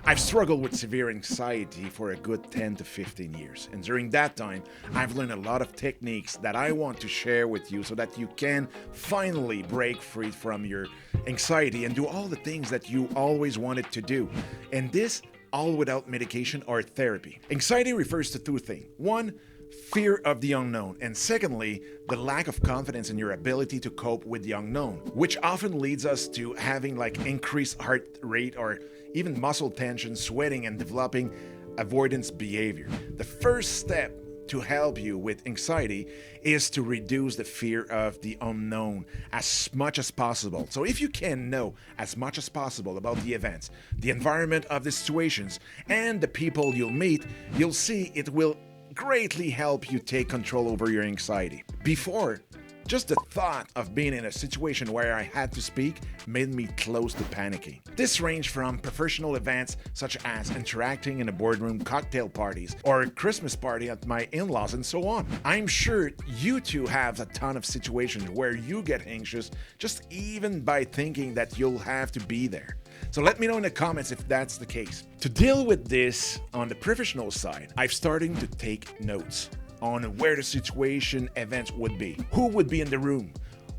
I've struggled with severe anxiety for a good 10 to 15 years, and during that time, I've learned a lot of techniques that I want to share with you so that you can finally break free from your anxiety and do all the things that you always wanted to do. And this all without medication or therapy. Anxiety refers to two things. One, fear of the unknown, and secondly, the lack of confidence in your ability to cope with the unknown, which often leads us to having like increased heart rate or even muscle tension, sweating, and developing avoidance behavior. The first step to help you with anxiety is to reduce the fear of the unknown as much as possible. So if you can know as much as possible about the events, the environment of the situations, and the people you'll meet, you'll see it will greatly help you take control over your anxiety. Before, just the thought of being in a situation where I had to speak made me close to panicking. This ranged from professional events such as interacting in a boardroom, cocktail parties, or a Christmas party at my in-laws, and so on. I'm sure you too have a ton of situations where you get anxious just even by thinking that you'll have to be there. So let me know in the comments if that's the case. To deal with this on the professional side, I've started to take notes on where the situation events would be, who would be in the room,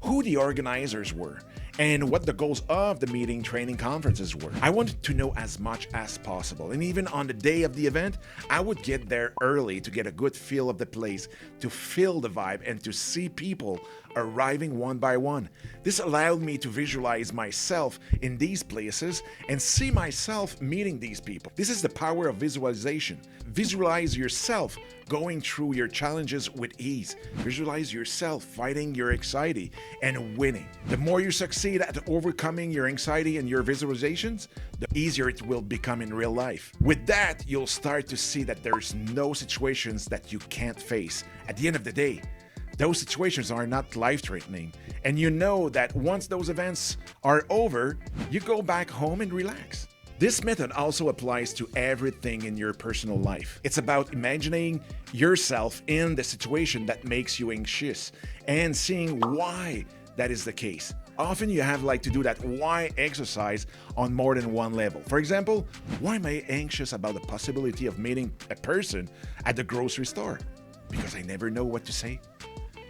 who the organizers were, and what the goals of the meeting, training, conferences were. I wanted to know as much as possible, and even on the day of the event, I would get there early to get a good feel of the place, to feel the vibe, and to see people arriving one by one. This allowed me to visualize myself in these places and see myself meeting these people. This is the power of visualization. Visualize yourself going through your challenges with ease. Visualize yourself fighting your anxiety and winning. The more you succeed at overcoming your anxiety and your visualizations, the easier it will become in real life. With that, you'll start to see that there's no situations that you can't face. At the end of the day, those situations are not life-threatening, and you know that once those events are over, you go back home and relax. This method also applies to everything in your personal life. It's about imagining yourself in the situation that makes you anxious and seeing why that is the case. Often you have to do that why exercise on more than one level. For example, why am I anxious about the possibility of meeting a person at the grocery store? Because I never know what to say.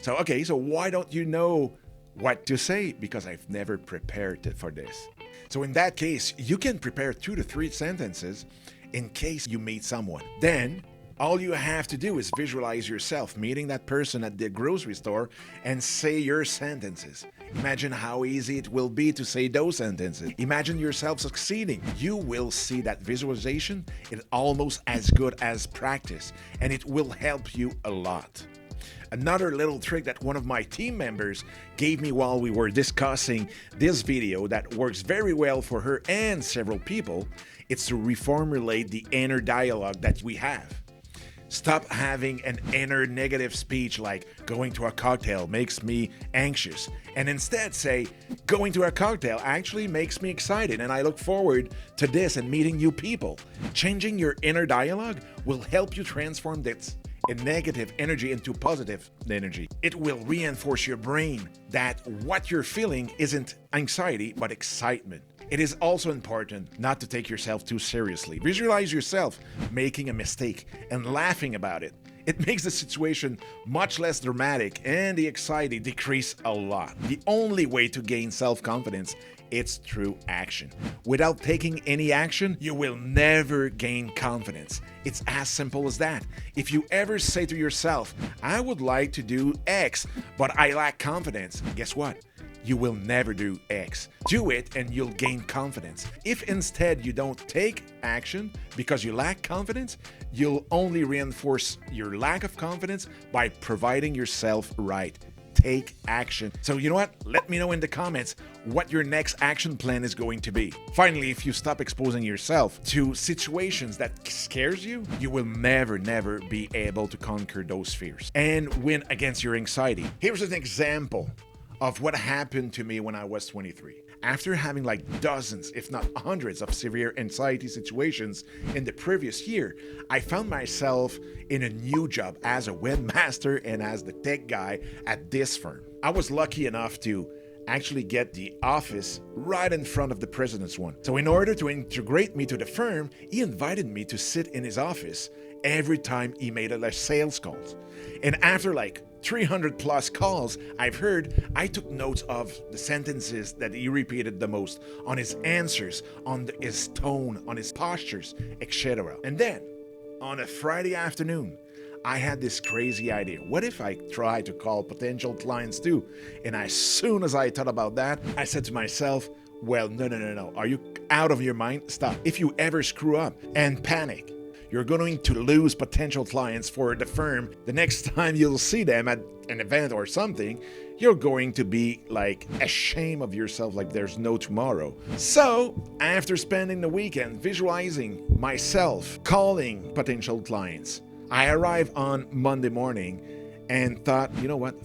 So why don't you know what to say? Because I've never prepared for this. So in that case, you can prepare 2 to 3 sentences in case you meet someone. Then, all you have to do is visualize yourself meeting that person at the grocery store and say your sentences. Imagine how easy it will be to say those sentences. Imagine yourself succeeding. You will see that visualization is almost as good as practice, and it will help you a lot. Another little trick that one of my team members gave me while we were discussing this video that works very well for her and several people, it's to reformulate the inner dialogue that we have. Stop having an inner negative speech like going to a cocktail makes me anxious, and instead say, going to a cocktail actually makes me excited and I look forward to this and meeting new people. Changing your inner dialogue will help you transform this negative energy into positive energy. It will reinforce your brain that what you're feeling isn't anxiety but excitement. It is also important not to take yourself too seriously. Visualize yourself making a mistake and laughing about it. It makes the situation much less dramatic and the anxiety decrease a lot. The only way to gain self-confidence is through action. Without taking any action, you will never gain confidence. It's as simple as that. If you ever say to yourself, I would like to do X, but I lack confidence, guess what? You will never do X. Do it and you'll gain confidence. If instead you don't take action because you lack confidence, you'll only reinforce your lack of confidence by providing yourself right. Take action. So you know what? Let me know in the comments what your next action plan is going to be. Finally, if you stop exposing yourself to situations that scares you, you will never be able to conquer those fears and win against your anxiety. Here's an example of what happened to me when I was 23. After having dozens, if not hundreds of severe anxiety situations in the previous year, I found myself in a new job as a webmaster and as the tech guy at this firm. I was lucky enough to actually get the office right in front of the president's one. So in order to integrate me to the firm, he invited me to sit in his office every time he made a sales calls. And after like 300 plus calls I've heard, I took notes of the sentences that he repeated the most, on his answers, on his tone, on his postures, etc. And then, on a Friday afternoon, I had this crazy idea. What if I try to call potential clients too? And as soon as I thought about that, I said to myself, well, no. Are you out of your mind? Stop. If you ever screw up and panic, you're going to lose potential clients for the firm. The next time you'll see them at an event or something, you're going to be like ashamed of yourself like there's no tomorrow. So, after spending the weekend visualizing myself calling potential clients, I arrived on Monday morning and thought, you know what,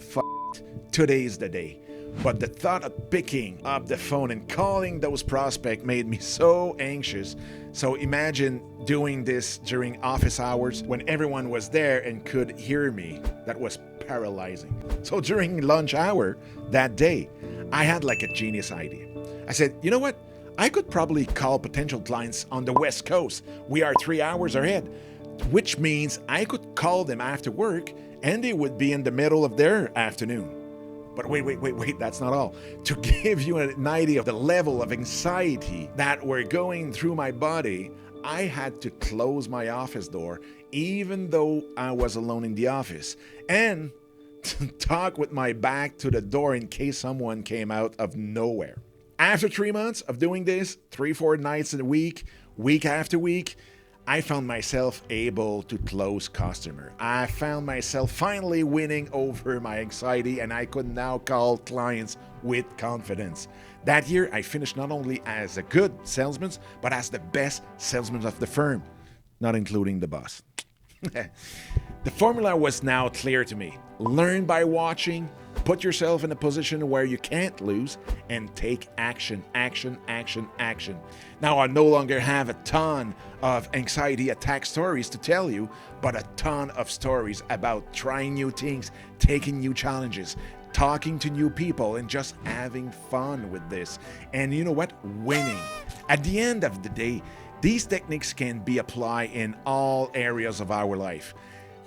today's the day. But the thought of picking up the phone and calling those prospects made me so anxious. So imagine doing this during office hours when everyone was there and could hear me. That was paralyzing. So during lunch hour that day, I had like a genius idea. I said, you know what? I could probably call potential clients on the West Coast. We are 3 hours ahead, which means I could call them after work and they would be in the middle of their afternoon. But wait, that's not all. To give you an idea of the level of anxiety that were going through my body, I had to close my office door even though I was alone in the office, and to talk with my back to the door in case someone came out of nowhere. After 3 months of doing this, 3-4 nights in a week, week after week, I found myself able to close customer. I found myself finally winning over my anxiety, and I could now call clients with confidence. That year, I finished not only as a good salesman, but as the best salesman of the firm, not including the boss. The formula was now clear to me. Learn by watching, put yourself in a position where you can't lose, and take action. Now, I no longer have a ton of anxiety attack stories to tell you, but a ton of stories about trying new things, taking new challenges, talking to new people, and just having fun with this. And you know what? Winning. At the end of the day, these techniques can be applied in all areas of our life.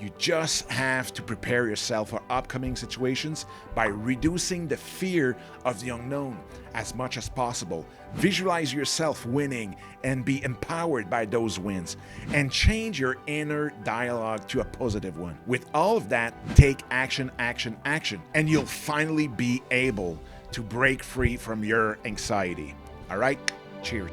You just have to prepare yourself for upcoming situations by reducing the fear of the unknown as much as possible. Visualize yourself winning and be empowered by those wins, and change your inner dialogue to a positive one. With all of that, take action, and you'll finally be able to break free from your anxiety. All right? Cheers.